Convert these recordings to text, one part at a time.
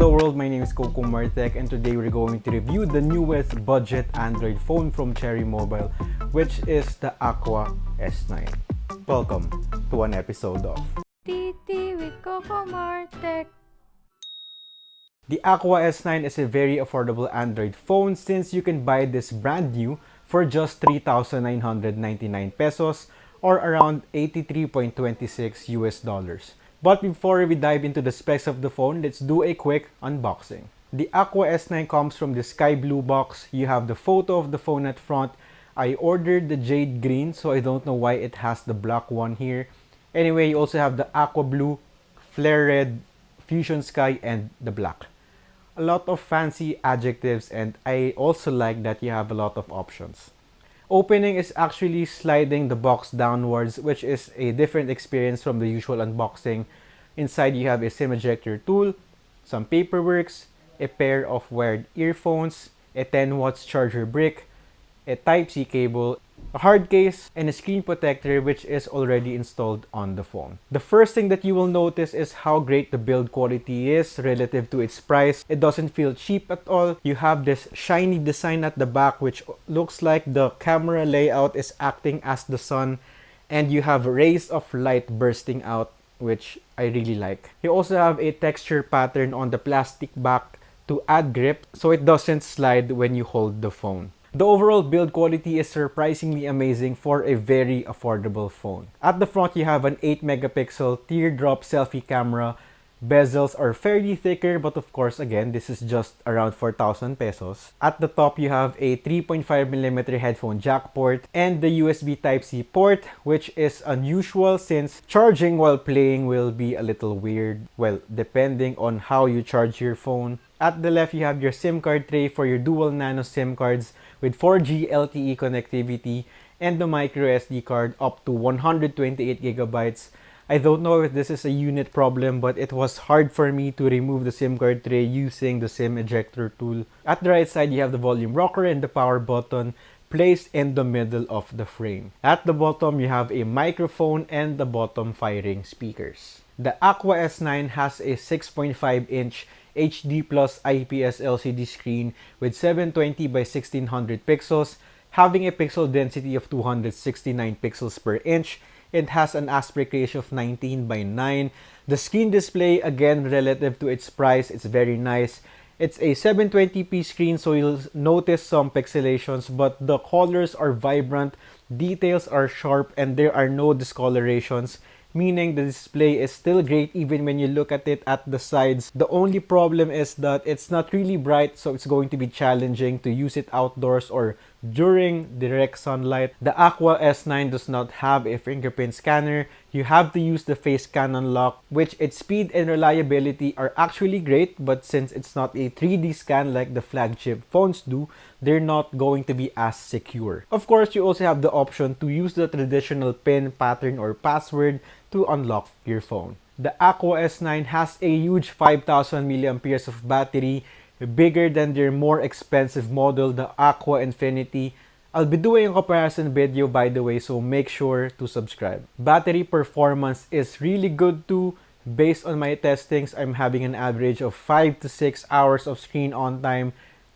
Hello world, my name is Coco Martek and today we're going to review the newest budget Android phone from Cherry Mobile, which is the Aqua S9. Welcome to an episode of TT with Coco Martek. The Aqua S9 is a very affordable Android phone since you can buy this brand new for just 3,999 pesos or around 83.26 US dollars. But before we dive into the specs of the phone, let's do a quick unboxing. The Aqua S9 comes from the sky blue box. You have the photo of the phone at front. I ordered the jade green, so I don't know why it has the black one here. Anyway, you also have the aqua blue, flare red, fusion sky, and the black. A lot of fancy adjectives, and I also like that you have a lot of options. Opening is actually sliding the box downwards, which is a different experience from the usual unboxing. Inside you have a SIM ejector tool, some paperwork, a pair of wired earphones, a 10 watts charger brick, a Type-C cable, a hard case, and a screen protector which is already installed on the phone. The first thing that you will notice is how great the build quality is relative to its price. It doesn't feel cheap at all. You have this shiny design at the back which looks like the camera layout is acting as the sun, and you have rays of light bursting out, which I really like. You also have a texture pattern on the plastic back to add grip so it doesn't slide when you hold the phone. The overall build quality is surprisingly amazing for a very affordable phone. At the front, you have an 8 megapixel teardrop selfie camera. Bezels are fairly thicker, but of course, again, this is just around 4,000 pesos. At the top, you have a 3.5mm headphone jack port and the USB Type-C port, which is unusual since charging while playing will be a little weird. Well, depending on how you charge your phone. At the left, you have your SIM card tray for your dual nano SIM cards with 4G LTE connectivity and the micro SD card up to 128 gigabytes. I don't know if this is a unit problem, but it was hard for me to remove the SIM card tray using the SIM ejector tool. At the right side, you have the volume rocker and the power button placed in the middle of the frame. At the bottom, you have a microphone and the bottom firing speakers. The Aqua S9 has a 6.5-inch HD Plus IPS LCD screen with 720 by 1600 pixels, having a pixel density of 269 pixels per inch. It has an aspect ratio of 19 by 9. The screen display, again, relative to its price, it's very nice. It's a 720p screen, so you'll notice some pixelations, but the colors are vibrant, details are sharp, and there are no discolorations, meaning the display is still great even when you look at it at the sides. The only problem is that it's not really bright, so it's going to be challenging to use it outdoors or during direct sunlight. The Aqua S9 does not have a fingerprint scanner. You have to use the face scan unlock, which its speed and reliability are actually great, but since it's not a 3D scan like the flagship phones do, they're not going to be as secure. Of course, you also have the option to use the traditional PIN, pattern, or password to unlock your phone. The Aqua S9 has a huge 5,000 milliamperes of battery, bigger than their more expensive model, the Aqua Infinity. I'll be doing a comparison video, by the way, so make sure to subscribe. Battery performance is really good too. Based on my testings, I'm having an average of 5 to 6 hours of screen on time.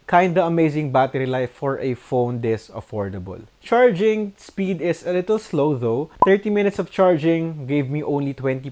Kinda amazing battery life for a phone this affordable. Charging speed is a little slow though. 30 minutes of charging gave me only 20%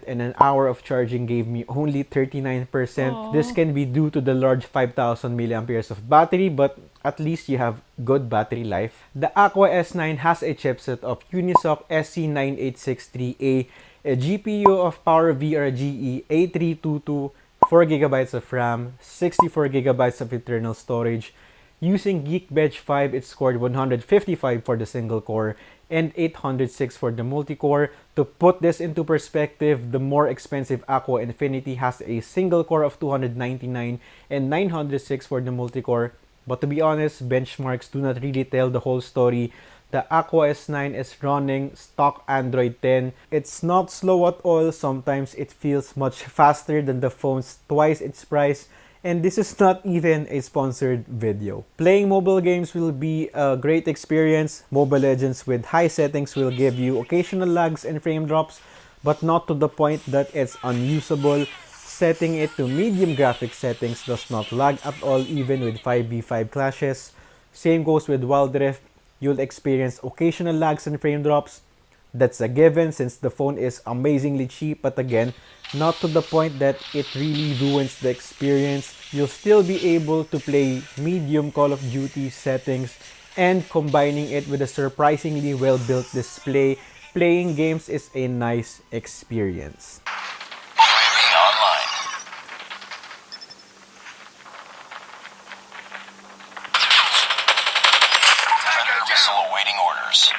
and an hour of charging gave me only 39%. Aww. This can be due to the large 5,000 milliamperes of battery, but at least you have good battery life. The Aqua S9 has a chipset of Unisoc SC9863A, a GPU of PowerVR GE A322, 4GB of RAM, 64GB of internal storage. Using Geekbench 5, it scored 155 for the single core and 806 for the multi-core. To put this into perspective, the more expensive Aqua Infinity has a single core of 299 and 906 for the multi-core. But to be honest, benchmarks do not really tell the whole story. The Aqua S9 is running stock Android 10. It's not slow at all. Sometimes it feels much faster than the phone's twice its price. And this is not even a sponsored video. Playing mobile games will be a great experience. Mobile Legends with high settings will give you occasional lags and frame drops, but not to the point that it's unusable. setting it to medium graphics settings does not lag at all even with 5v5 clashes. Same goes with Wild Rift. You'll experience occasional lags and frame drops. That's a given since the phone is amazingly cheap, but again, not to the point that it really ruins the experience. You'll still be able to play medium Call of Duty settings, and combining it with a surprisingly well-built display, playing games is a nice experience. Awaiting orders.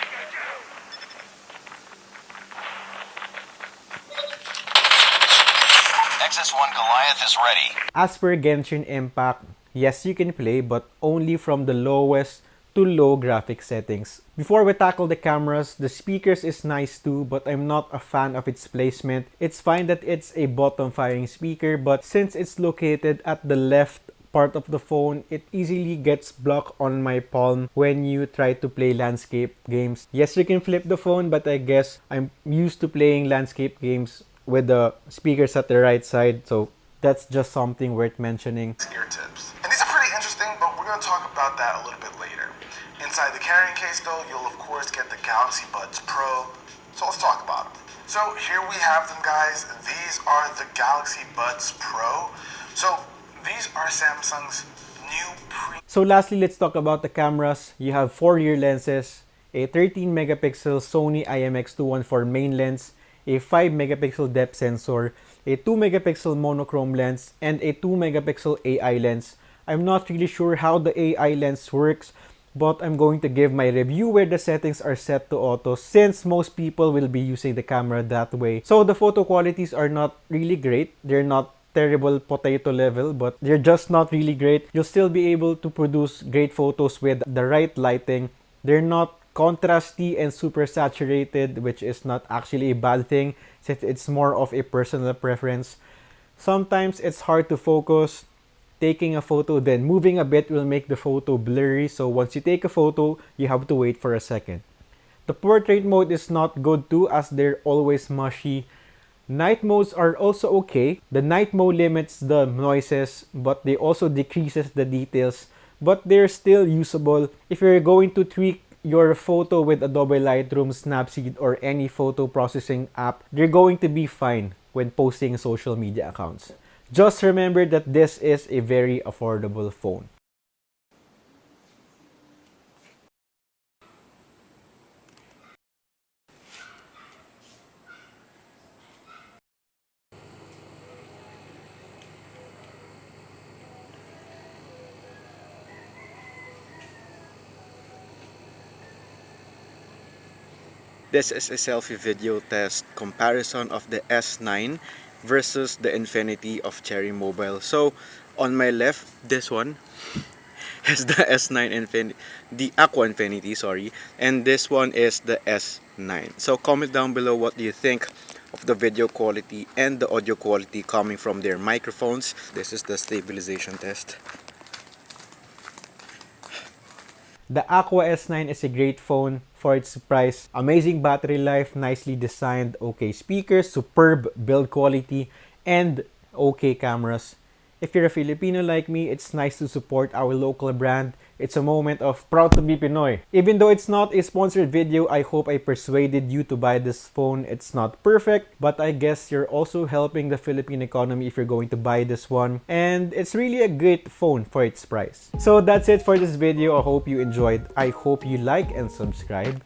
XS1 Goliath is ready. As per Genshin Impact, yes, you can play, but only from the lowest to low graphic settings. Before we tackle the cameras, the speakers is nice too, but I'm not a fan of its placement. It's fine that it's a bottom firing speaker, but since it's located at the left part of the phone, it easily gets blocked on my palm when you try to play landscape games. Yes, you can flip the phone, but I guess I'm used to playing landscape games with the speakers at the right side, so that's just something worth mentioning. Ear tips. And these are pretty interesting, but we're going to talk about that a little bit later. Inside the carrying case though, you'll of course get the Galaxy Buds Pro. So let's talk about them. So here we have them, guys. These are the Galaxy Buds Pro. So these are Samsung's new So lastly, let's talk about the cameras. You have 4 rear lenses, a 13 megapixel Sony IMX214 main lens, a 5 megapixel depth sensor, a 2 megapixel monochrome lens, and a 2 megapixel AI lens. I'm not really sure how the AI lens works, but I'm going to give my review where the settings are set to auto since most people will be using the camera that way. So the photo qualities are not really great. They're not terrible potato level, but they're just not really great. You'll still be able to produce great photos with the right lighting. They're not contrasty and super saturated, which is not actually a bad thing since it's more of a personal preference. Sometimes it's hard to focus. Taking a photo then moving a bit will make the photo blurry, so once you take a photo, you have to wait for a second. The portrait mode is not good too as they're always mushy. Night modes are also okay. The night mode limits the noises, but they also decreases the details, but they're still usable. If you're going to tweak your photo with Adobe Lightroom, Snapseed, or any photo processing app, they're going to be fine when posting social media accounts. Just remember that this is a very affordable phone. This is a selfie video test comparison of the S9 versus the Infinity of Cherry Mobile. So on my left, this one is the S9 Infinity, the Aqua Infinity, sorry, and this one is the S9. So comment down below what do you think of the video quality and the audio quality coming from their microphones. This is the stabilization test. The Aqua S9 is a great phone for its price. Amazing battery life, nicely designed, okay speakers, superb build quality, and okay cameras. If you're a Filipino like me, it's nice to support our local brand. It's a moment of proud to be Pinoy. Even though it's not a sponsored video, I hope I persuaded you to buy this phone. It's not perfect, but I guess you're also helping the Philippine economy if you're going to buy this one. And it's really a great phone for its price. So that's it for this video. I hope you enjoyed. I hope you like and subscribe.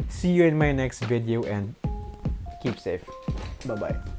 See you in my next video and keep safe. Bye-bye.